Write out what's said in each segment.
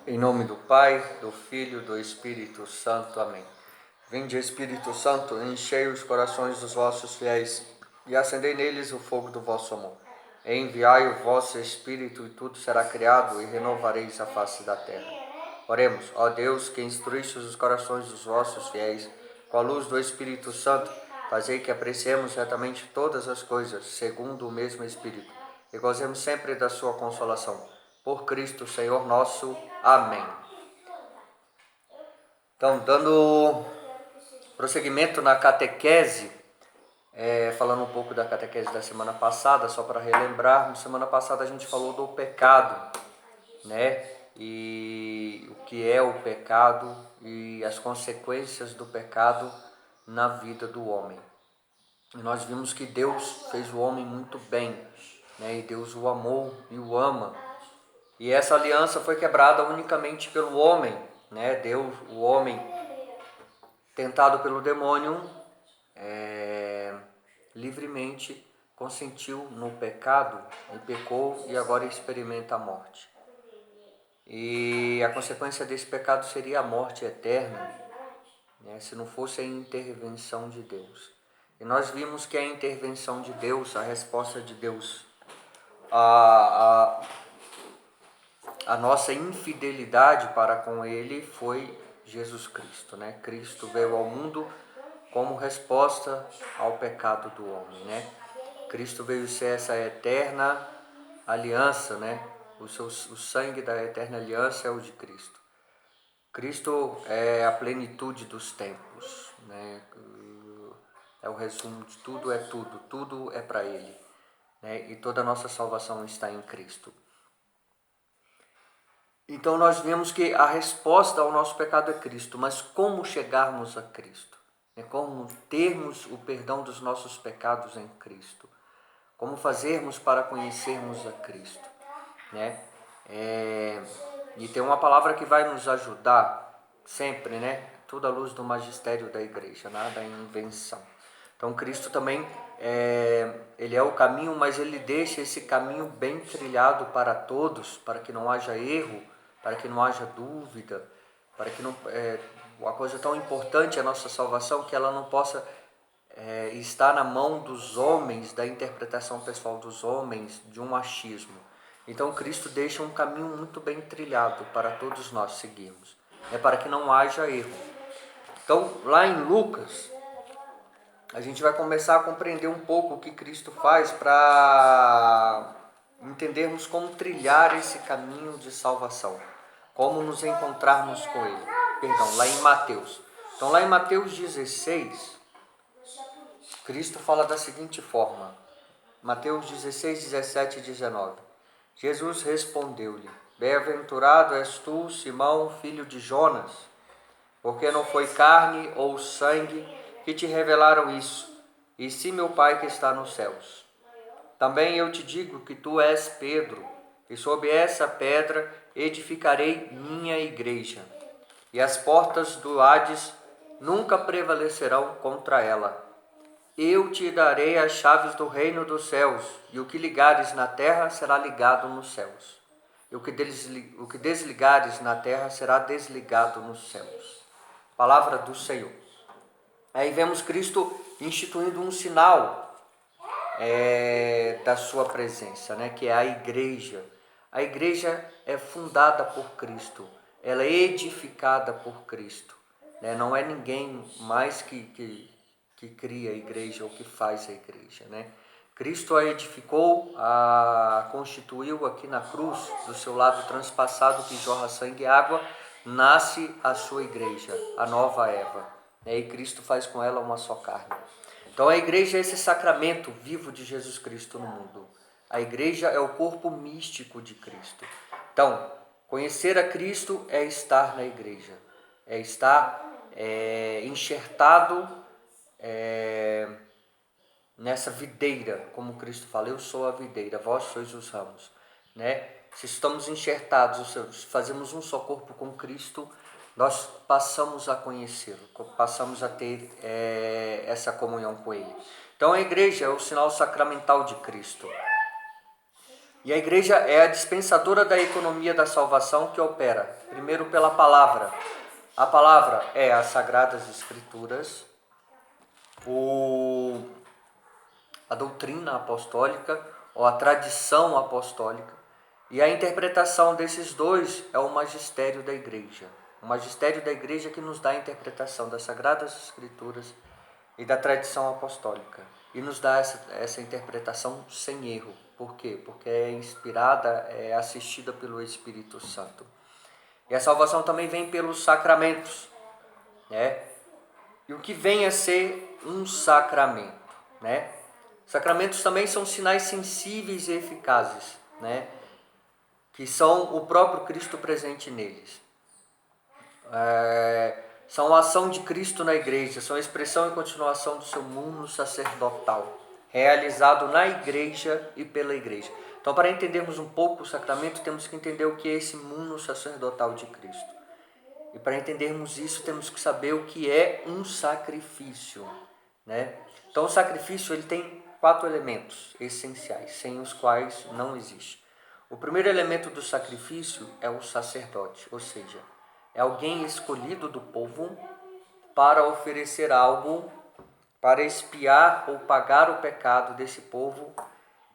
Em nome do Pai, do Filho e do Espírito Santo. Amém. Vinde, Espírito Santo, enchei os corações dos vossos fiéis e acendei neles o fogo do vosso amor. Enviai o vosso Espírito e tudo será criado e renovareis a face da terra. Oremos, ó Deus, que instruíste os corações dos vossos fiéis com a luz do Espírito Santo, fazei que apreciemos retamente todas as coisas, segundo o mesmo Espírito, e gozemos sempre da sua consolação. Por Cristo, Senhor nosso. Amém. Então, dando prosseguimento na catequese, falando um pouco da catequese da semana passada, só para relembrar, na semana passada a gente falou do pecado, né? E o que é o pecado e as consequências do pecado na vida do homem. E nós vimos que Deus fez o homem muito bem, né? E Deus o amou e o ama. E essa aliança foi quebrada unicamente pelo homem, né? Deus, o homem, tentado pelo demônio, livremente consentiu no pecado e pecou e agora experimenta a morte. E a consequência desse pecado seria a morte eterna, né? Se não fosse a intervenção de Deus. E nós vimos que a intervenção de Deus, a resposta de Deus a nossa infidelidade para com Ele foi Jesus Cristo, né? Cristo veio ao mundo como resposta ao pecado do homem, né? Cristo veio ser essa eterna aliança, né? O sangue da eterna aliança é o de Cristo. Cristo é a plenitude dos tempos, né? É o resumo de tudo, é tudo, tudo é para Ele, né? E toda a nossa salvação está em Cristo. Então nós vemos que a resposta ao nosso pecado é Cristo, mas como chegarmos a Cristo? Como termos o perdão dos nossos pecados em Cristo? Como fazermos para conhecermos a Cristo? Né? E tem uma palavra que vai nos ajudar sempre, né? Tudo à luz do magistério da igreja, nada em invenção. Então Cristo também, ele é o caminho, mas ele deixa esse caminho bem trilhado para todos, para que não haja erro, para que não haja dúvida, para que não, uma coisa tão importante é a nossa salvação, que ela não possa estar na mão dos homens, da interpretação pessoal dos homens, de um achismo. Então Cristo deixa um caminho muito bem trilhado para todos nós seguirmos, para que não haja erro. Então lá em Lucas, a gente vai começar a compreender um pouco o que Cristo faz para entendermos como trilhar esse caminho de salvação, como nos encontrarmos com Ele. Perdão, lá em Mateus. Então lá em Mateus 16, Cristo fala da seguinte forma, Mateus 16, 17 e 19. Jesus respondeu-lhe: Bem-aventurado és tu, Simão, filho de Jonas, porque não foi carne ou sangue que te revelaram isso, e sim meu Pai que está nos céus. Também eu te digo que tu és Pedro, e sob essa pedra edificarei minha igreja, e as portas do Hades nunca prevalecerão contra ela. Eu te darei as chaves do reino dos céus, e o que ligares na terra será ligado nos céus, e o que desligares na terra será desligado nos céus. Palavra do Senhor. Aí vemos Cristo instituindo um sinal da sua presença, né? Que é a igreja. A igreja é fundada por Cristo, ela é edificada por Cristo, né? Não é ninguém mais que cria a igreja ou que faz a igreja, né? Cristo a edificou, a constituiu aqui na cruz, do seu lado transpassado que jorra sangue e água, nasce a sua igreja, a nova Eva, né? E Cristo faz com ela uma só carne. Então a igreja é esse sacramento vivo de Jesus Cristo no mundo. A igreja é o corpo místico de Cristo. Então, conhecer a Cristo é estar na igreja, é estar enxertado nessa videira, como Cristo fala, eu sou a videira, vós sois os ramos, né? Se estamos enxertados, se fazemos um só corpo com Cristo, nós passamos a conhecê-lo, passamos a ter essa comunhão com Ele. Então a igreja é o sinal sacramental de Cristo. E a igreja é a dispensadora da economia da salvação que opera, primeiro pela palavra. A palavra é as Sagradas Escrituras, a doutrina apostólica ou a tradição apostólica. E a interpretação desses dois é o magistério da igreja. O magistério da igreja que nos dá a interpretação das Sagradas Escrituras e da tradição apostólica. E nos dá essa interpretação sem erro. Por quê? Porque é inspirada, é assistida pelo Espírito Santo. E a salvação também vem pelos sacramentos, né? E o que vem a ser um sacramento, né? Sacramentos também são sinais sensíveis e eficazes, né? Que são o próprio Cristo presente neles. São a ação de Cristo na igreja, são a expressão e continuação do seu mundo sacerdotal, realizado na igreja e pela igreja. Então, para entendermos um pouco o sacramento, temos que entender o que é esse mundo sacerdotal de Cristo. E para entendermos isso, temos que saber o que é um sacrifício, né? Então, o sacrifício ele tem 4 elementos essenciais, sem os quais não existe. O primeiro elemento do sacrifício é o sacerdote, ou seja, é alguém escolhido do povo para oferecer algo, para expiar ou pagar o pecado desse povo,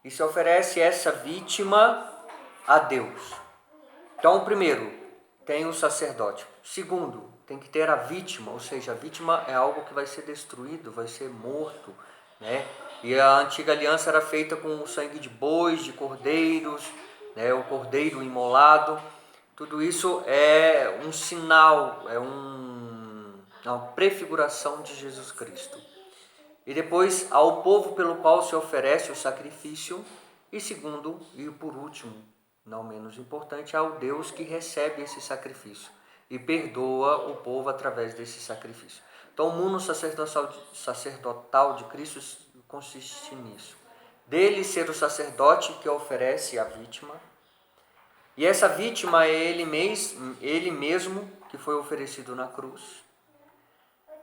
e se oferece essa vítima a Deus. Então, primeiro, tem o sacerdote. Segundo, tem que ter a vítima, ou seja, a vítima é algo que vai ser destruído, vai ser morto, né? E a antiga aliança era feita com o sangue de bois, de cordeiros, né? O cordeiro imolado. Tudo isso é um sinal, é uma prefiguração de Jesus Cristo. E depois ao povo pelo qual se oferece o sacrifício. E segundo, e por último, não menos importante, ao Deus que recebe esse sacrifício e perdoa o povo através desse sacrifício. Então o mundo sacerdotal de Cristo consiste nisso. Dele ser o sacerdote que oferece a vítima. E essa vítima é ele mesmo que foi oferecido na cruz,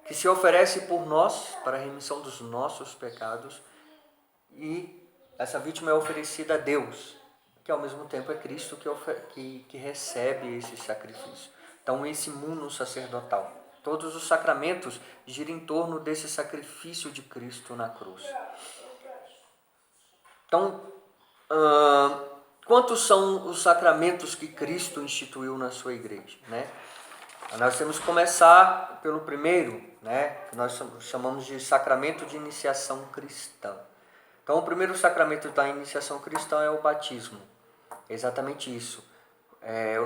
que se oferece por nós para a remissão dos nossos pecados, e essa vítima é oferecida a Deus, que ao mesmo tempo é Cristo que recebe esse sacrifício. Então esse mundo sacerdotal, todos os sacramentos giram em torno desse sacrifício de Cristo na cruz. Então, quantos são os sacramentos que Cristo instituiu na sua igreja, né? Nós temos que começar pelo primeiro, né? Que nós chamamos de sacramento de iniciação cristã. Então, o primeiro sacramento da iniciação cristã é o batismo. É exatamente isso.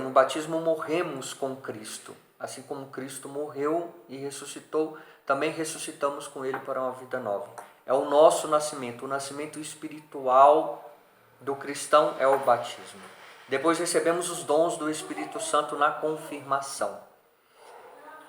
No batismo morremos com Cristo. Assim como Cristo morreu e ressuscitou, também ressuscitamos com Ele para uma vida nova. É o nosso nascimento, o nascimento espiritual do cristão é o batismo. Depois recebemos os dons do Espírito Santo na confirmação.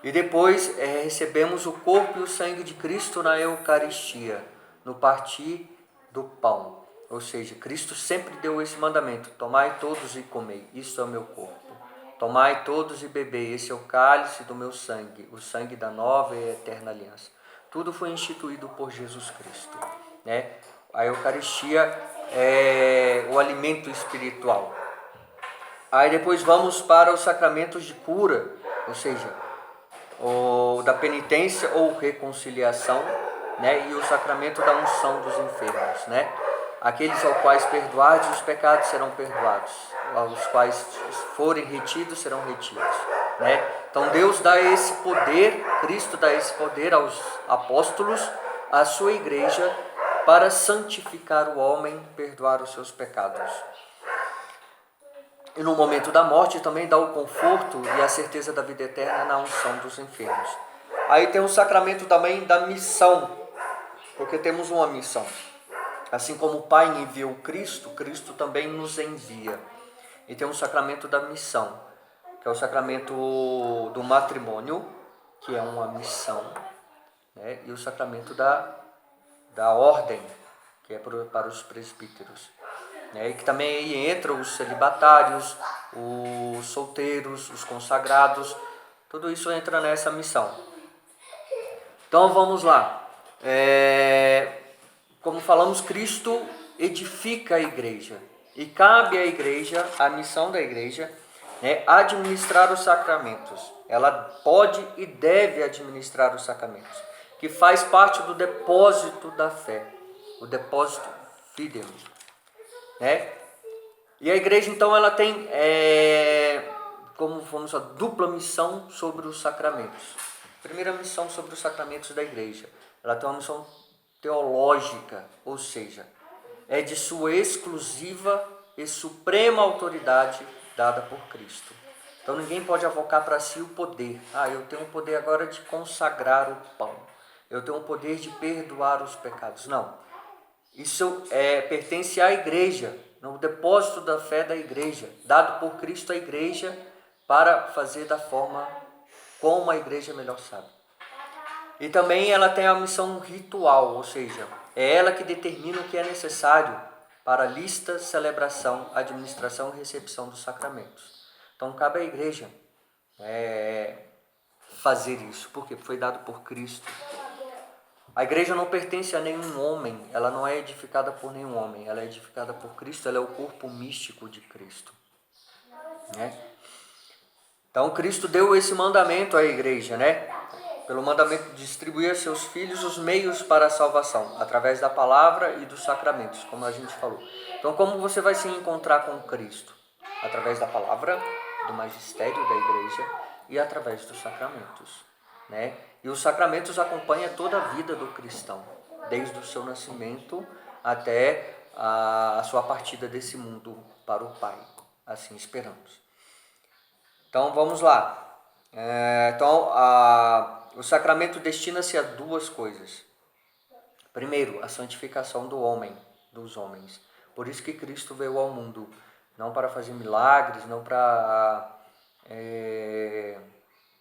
E depois recebemos o corpo e o sangue de Cristo na Eucaristia, no partir do pão. Ou seja, Cristo sempre deu esse mandamento: tomai todos e comei, isto é o meu corpo. Tomai todos e bebei, esse é o cálice do meu sangue, o sangue da nova e eterna aliança. Tudo foi instituído por Jesus Cristo, né? A Eucaristia é o alimento espiritual. Aí depois vamos para os sacramentos de cura, ou seja, o da penitência ou reconciliação, né? E o sacramento da unção dos enfermos, né? Aqueles aos quais perdoardes os pecados serão perdoados, aos quais forem retidos serão retidos, né? Então Deus dá esse poder, Cristo dá esse poder aos apóstolos, à sua igreja, para santificar o homem, perdoar os seus pecados. E no momento da morte também dá o conforto e a certeza da vida eterna na unção dos enfermos. Aí tem o sacramento também da missão, porque temos uma missão. Assim como o Pai enviou Cristo, Cristo também nos envia. E tem o sacramento da missão, que é o sacramento do matrimônio, que é uma missão, né? E o sacramento da ordem, que é para os presbíteros, né? E que também aí entram os celibatários, os solteiros, os consagrados, tudo isso entra nessa missão. Então vamos lá. Como falamos, Cristo edifica a igreja. E cabe à igreja, a missão da igreja, né, administrar os sacramentos. Ela pode e deve administrar os sacramentos, que faz parte do depósito da fé, o depósito fidei, né? E a igreja, então, ela tem como vamos a dupla missão sobre os sacramentos. Primeira missão sobre os sacramentos da igreja, ela tem uma missão teológica, ou seja, é de sua exclusiva e suprema autoridade dada por Cristo. Então ninguém pode avocar para si o poder. Eu tenho o poder agora de consagrar o pão. Eu tenho o poder de perdoar os pecados. Não. Isso pertence à igreja, no depósito da fé da igreja, dado por Cristo à igreja para fazer da forma como a igreja melhor sabe. E também ela tem a missão ritual, ou seja, é ela que determina o que é necessário para a lista, celebração, administração e recepção dos sacramentos. Então cabe à igreja fazer isso, porque foi dado por Cristo. A igreja não pertence a nenhum homem, ela não é edificada por nenhum homem, ela é edificada por Cristo, ela é o corpo místico de Cristo. Né? Então Cristo deu esse mandamento à igreja, né? Pelo mandamento de distribuir a seus filhos os meios para a salvação, através da palavra e dos sacramentos, como a gente falou. Então como você vai se encontrar com Cristo? Através da palavra, do magistério da igreja e através dos sacramentos, né? E os sacramentos acompanham toda a vida do cristão, desde o seu nascimento até a sua partida desse mundo para o Pai, assim esperamos. Então vamos lá. O sacramento destina-se a duas coisas. Primeiro, a santificação do homem, dos homens. Por isso que Cristo veio ao mundo, não para fazer milagres, não para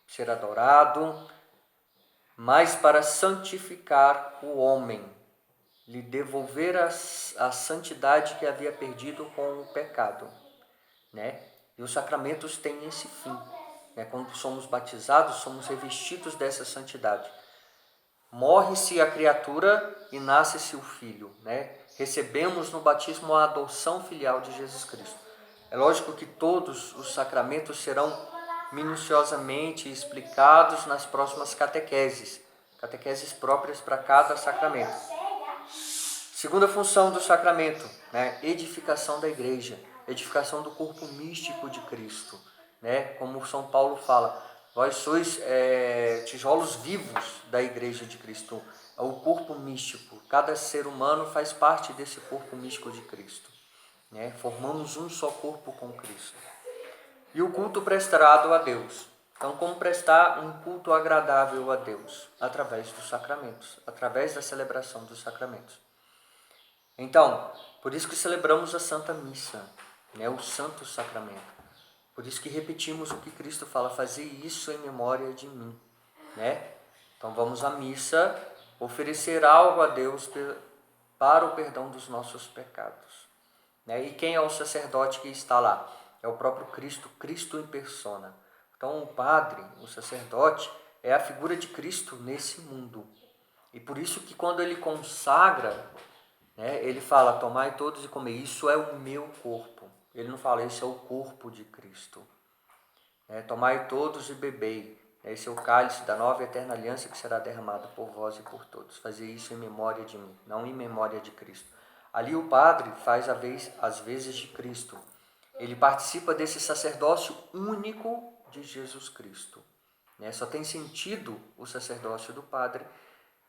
ser adorado, mas para santificar o homem, lhe devolver a santidade que havia perdido com o pecado, né? E os sacramentos têm esse fim, né? Quando somos batizados, somos revestidos dessa santidade. Morre-se a criatura e nasce-se o filho, né? Recebemos no batismo a adoção filial de Jesus Cristo. É lógico que todos os sacramentos serão minuciosamente explicados nas próximas catequeses próprias para cada sacramento. Segunda função do sacramento, né? Edificação da igreja, edificação do corpo místico de Cristo, né? Como São Paulo fala, vós sois tijolos vivos da igreja de Cristo, é o corpo místico. Cada ser humano faz parte desse corpo místico de Cristo, né? Formamos um só corpo com Cristo. E o culto prestado a Deus. Então, como prestar um culto agradável a Deus? Através dos sacramentos, através da celebração dos sacramentos. Então, por isso que celebramos a Santa Missa, né? O Santo Sacramento. Por isso que repetimos o que Cristo fala, fazer isso em memória de mim, né? Então vamos à missa, oferecer algo a Deus para o perdão dos nossos pecados, né? E quem é o sacerdote que está lá? É o próprio Cristo, Cristo em persona. Então o padre, o sacerdote, é a figura de Cristo nesse mundo. E por isso que quando ele consagra, né, ele fala, tomai todos e comei, isso é o meu corpo. Ele não fala, esse é o corpo de Cristo. Tomai todos e bebei, esse é o cálice da nova e eterna aliança que será derramado por vós e por todos. Fazer isso em memória de mim, não em memória de Cristo. Ali o padre faz as vezes de Cristo. Ele participa desse sacerdócio único de Jesus Cristo. Só tem sentido o sacerdócio do padre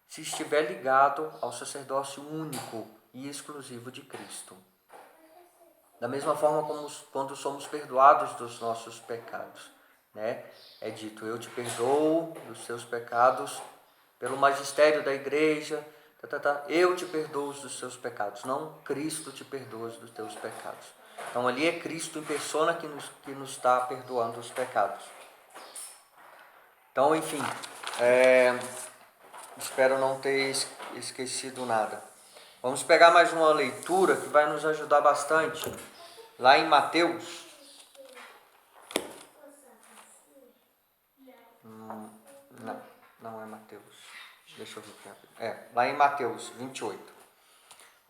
se estiver ligado ao sacerdócio único e exclusivo de Cristo. Da mesma forma como quando somos perdoados dos nossos pecados, né? É dito, eu te perdoo dos seus pecados pelo magistério da igreja, eu te perdoo dos seus pecados, não Cristo te perdoa dos teus pecados. Então ali é Cristo em persona que nos está perdoando os pecados. Então, enfim, espero não ter esquecido nada. Vamos pegar mais uma leitura que vai nos ajudar bastante. Lá em Mateus. Não é Mateus. Deixa eu ver aqui. Lá em Mateus 28.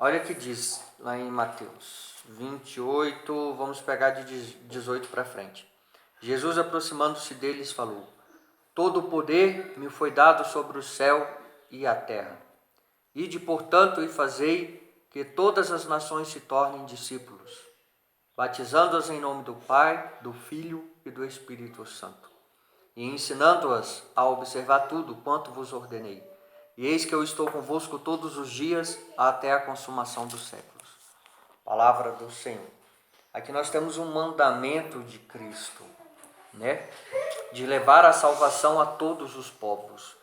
Olha o que diz lá em Mateus 28, vamos pegar de 18 para frente. Jesus, aproximando-se deles, falou: todo o poder me foi dado sobre o céu e a terra. Ide, portanto, e fazei que todas as nações se tornem discípulos, batizando-as em nome do Pai, do Filho e do Espírito Santo, e ensinando-as a observar tudo quanto vos ordenei. E eis que eu estou convosco todos os dias até a consumação dos séculos. Palavra do Senhor. Aqui nós temos um mandamento de Cristo, né? De levar a salvação a todos os povos.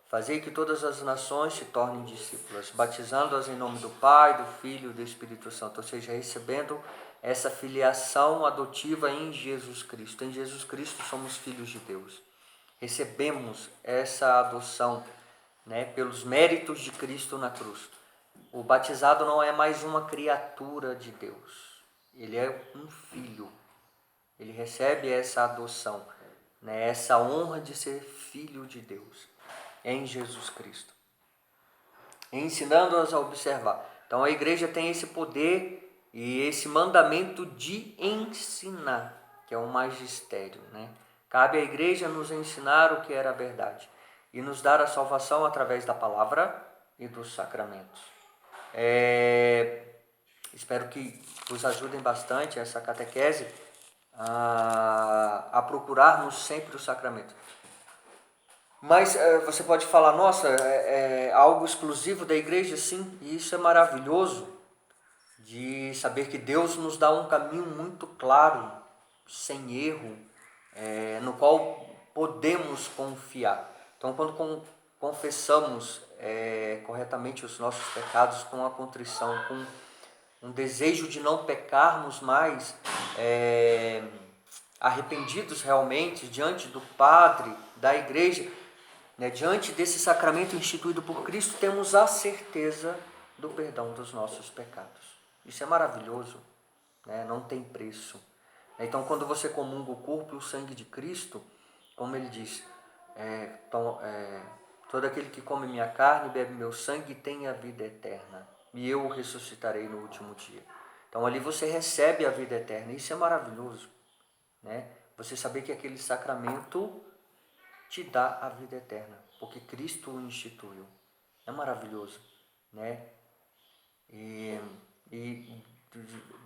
Fazei que todas as nações se tornem discípulas, batizando-as em nome do Pai, do Filho e do Espírito Santo, ou seja, recebendo essa filiação adotiva em Jesus Cristo. Em Jesus Cristo somos filhos de Deus. Recebemos essa adoção, né, pelos méritos de Cristo na cruz. O batizado não é mais uma criatura de Deus, ele é um filho. Ele recebe essa adoção, né, essa honra de ser filho de Deus em Jesus Cristo, ensinando-as a observar. Então a igreja tem esse poder e esse mandamento de ensinar, que é um magistério, né? Cabe à igreja nos ensinar o que era a verdade e nos dar a salvação através da palavra e dos sacramentos. Espero que vos ajudem bastante essa catequese a procurarmos sempre o sacramento. Mas você pode falar, nossa, é algo exclusivo da igreja? Sim, e isso é maravilhoso de saber que Deus nos dá um caminho muito claro, sem erro, no qual podemos confiar. Então, quando confessamos corretamente os nossos pecados com a contrição, com um desejo de não pecarmos mais, arrependidos realmente diante do Padre, da igreja, né, diante desse sacramento instituído por Cristo, temos a certeza do perdão dos nossos pecados. Isso é maravilhoso, né? Não tem preço. Então, quando você comunga o corpo e o sangue de Cristo, como ele diz, todo aquele que come minha carne e bebe meu sangue tem a vida eterna, e eu o ressuscitarei no último dia. Então, ali você recebe a vida eterna. Isso é maravilhoso, né? Você saber que aquele sacramento te dá a vida eterna, porque Cristo o instituiu. É maravilhoso, né? E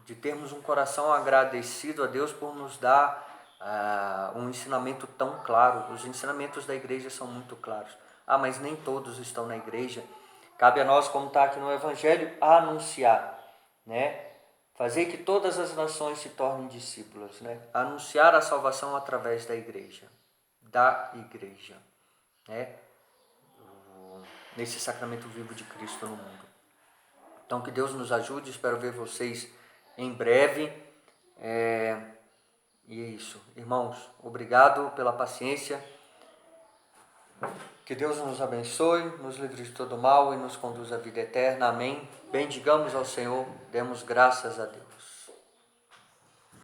de termos um coração agradecido a Deus por nos dar um ensinamento tão claro. Os ensinamentos da igreja são muito claros. Mas nem todos estão na igreja. Cabe a nós, como está aqui no Evangelho, anunciar, né? Fazer que todas as nações se tornem discípulos, né? Anunciar a salvação através da igreja, né? Nesse sacramento vivo de Cristo no mundo. Então, que Deus nos ajude, espero ver vocês em breve. E é isso. Irmãos, obrigado pela paciência. Que Deus nos abençoe, nos livre de todo mal e nos conduza à vida eterna. Amém. Bendigamos ao Senhor, demos graças a Deus.